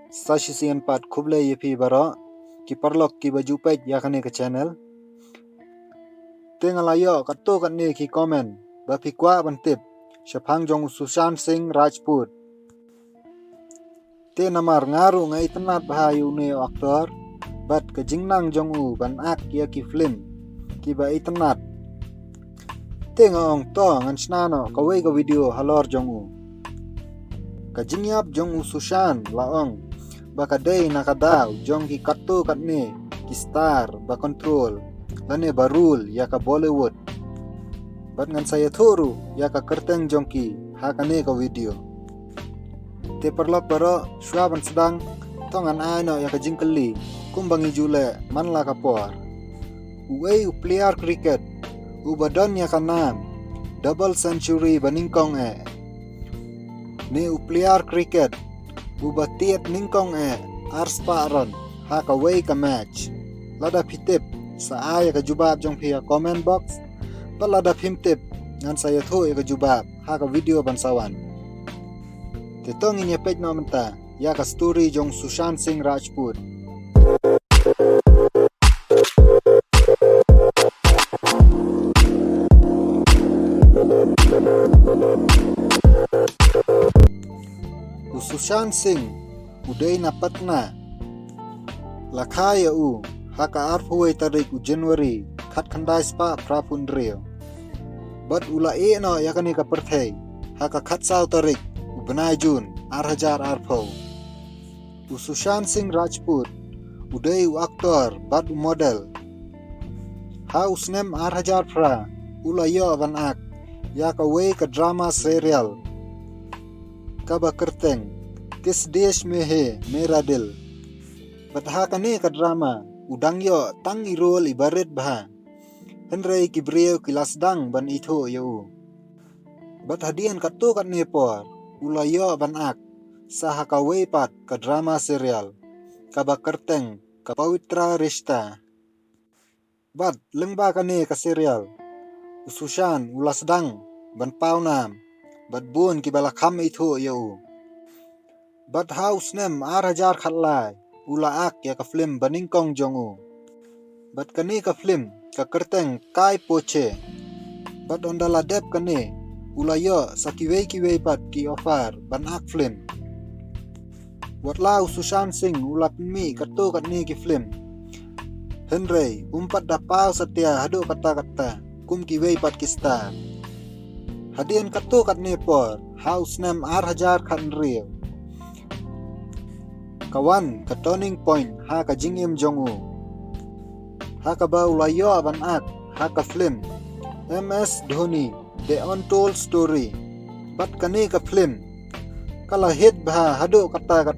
Sashisian pat kuble yepi bara ki parlok ki baju page yakane ke channel tengalayo kato katne ki comment bapi kwa bantip Shapang jong Sushant Singh Rajput te namar ngaru ngai tenat bahayu ne aktor bat ke jingnang jong u ban ak ya ki film ki baitenat te ngaong to ngan snano kawe ka video halor jong u ka jingyap jong u Sushant laong bakadei nakadaw jong ki kato katne ki star ba control lane barul ya ka Bollywood bat ngan saya thoru ya ka kerteng jong ki hakane ka video te perlok baro swaban sedang tongan aino ya ka jingkeli kumbangi jule manla ka por uwei player cricket ubadon ya ka nam double century baningkong ni player cricket ubatiet ningkong arspa ron ha ka wei ka match lada pitip sa aya ka jubab jong pia comment box palada pimtip ngan saya tho ya ka jubab ha ka video bansawan tetong inya page no menta ya ka story jong Sushant Singh Rajput Sushant Singh udai napatna lakhaya u haka arpuai tarik u Januari khat khandai spa prapun rio bat ula no yakani ka perthei haka khat sau tarik u benai Jun 2000 arpo u Sushant Singh Rajput udai u aktor bat u model ha usnem 2000 pra ula yo ban ak ya ka wei ka drama serial ka ba kerteng Kis desh में है मेरा दिल batha kane ka drama udang yo tangi role ibaret bah henrei ki brio ki lasdang ban itho yo bat hadian kato kat ne por ula yo ban ak saha ka pat ka drama serial ka ba kerteng ka pawitra rishta bat lengba kane ka serial Sushant ulasdang ban paunam bat bun ki balakham itho yo bat house nem 2000 khatlai ula ak ya ka film baningkong jongu bat kane ka film ka kerteng kai poche bat ondala dep kane ula yo sakiwei kiwei pat ki offer ban ak film watlau Sushant Singh ula mi kato katne ki film henrei umpat da pau satya hado kata kum kiwei pat ki star hadian kato katne por house nem 2000 khan rio kawan ka turning point ha ka jingim jongu ha ka ba ulayo ban ak ha ka film MS Dhoni The Untold Story bat kane ka film kala hit bah hado kata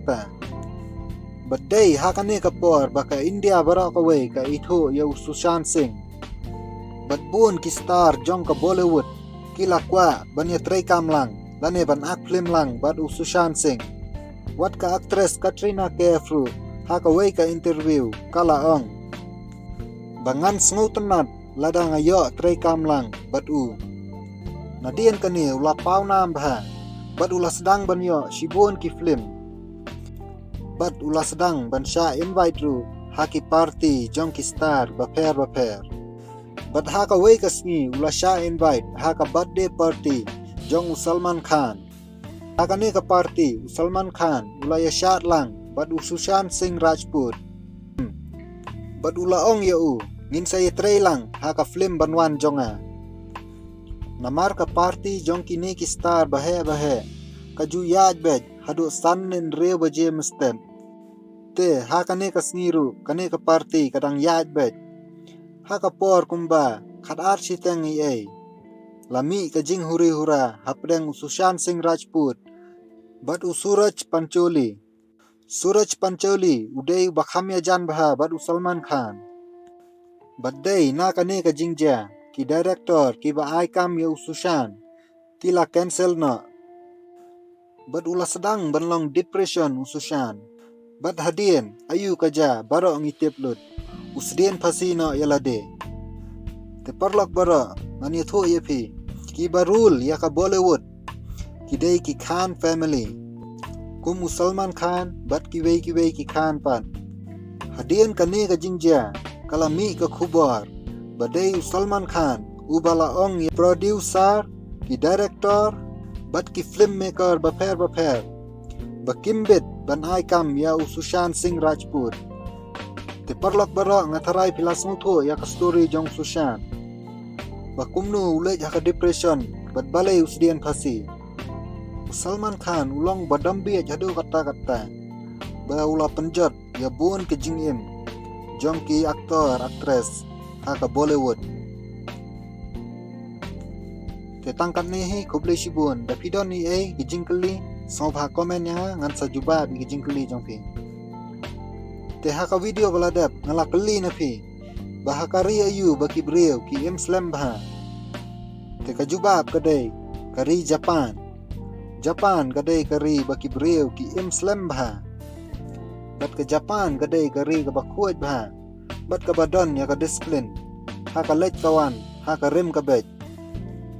but day ha kane ka por baka India bara ka wei ka itho yo Sushant Singh but bun ki star jong ka Bollywood kila kwa banya tray kam lang lane ban ak film lang bat u Sushant Singh wat ka actress Katrina Kaif ha ka wei ka interview kala ong bangan sngu tenat lada ngayo tray kam lang bat u nadian kani ula pau nam bah bat ula sedang banyo shibun ki film bat ula sedang ban sha invite ru ha ki party jong ki star baper bat ha ka wei ka sngi ula sha invite ha ka birthday party jong Salman Khan hakane ka party Salman Khan ulaya syat lang bat Sushant Singh Rajput bat ula ong ya ngin saya tray lang haka film banwan jonga namar ka party jong kini ki star bahe kaju yaj bej hado sannen re baje mestem te hakane ka sniru kane ka party kadang yaj bej haka por kumba khat ar siteng i lami ka jing huri hura hapdeng Sushant Singh Rajput bat Suraj Pancholi udai bakhamya jan baha bat Salman Khan bat day na kane ka jingja ki director ki ba ai kam yo Sushant tila cancel na bat ula sedang banlong depression Sushant bat hadien ayu kaja baro ngitip lut usdien phasi na yalade te parlak bara ngani tho yepi ki barul ya ka Bollywood kidai ki Khan family kum Salman Khan bat ki wei ki Khan pan. Hadian kani ka jingja kalami ka khubor. Badai Salman Khan ubala ong ya producer ki director bat ki filmmaker baper bakimbet ban ai kam ya Sushant Singh Rajput. Te parlok barok ngatarai pilasmu tu ya ka story jong Sushant. Bakumnu ulej haka depression bat balai usdian phasi. Salman Khan ulong badambi jadu kata-kata. Ba ula penjat ya bun ke jingim. Jong ki aktor aktres haka Bollywood. Te tangkat ni kublai shibun da pidon ni ki jingkeli sobha komen ya ngan sajuba bi jingkeli jong pi. Te haka video baladap ngala keli na pi. Bahakari ayu baki brio ki slam bah. Te kajubab kadai kari Japan kadai kari baki brio ki slam bah. Bat ke Japan kadai kari ke bakuat bah. Bat ke badan ya ke disiplin. Haka lej kawan, haka rem ke bej.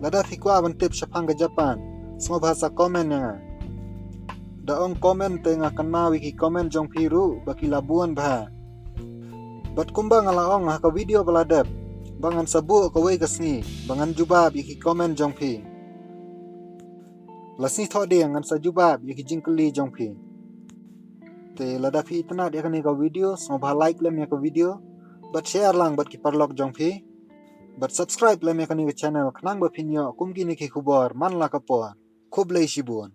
Lada fikwa bantip syapang ke Japan. Semua bahasa komen ya. Daong komen te ngakana wiki komen jong piru baki labuan bah. Bat kumbang alaong haka video baladap. Bangan sabu ke wei kesni. Bangan jubab iki komen jong pi. Lasni thok dia ngan sajubab iki jingkeli jong pi. Te lada fi itna dia kani ka video. Semua bah like lem ya ka video. Bat share lang bat ki parlok jong pi. Bat subscribe lem ya kani ka channel. Kenang ba pinyo kumki ni ki khubor man la kapor. Kublai shibun.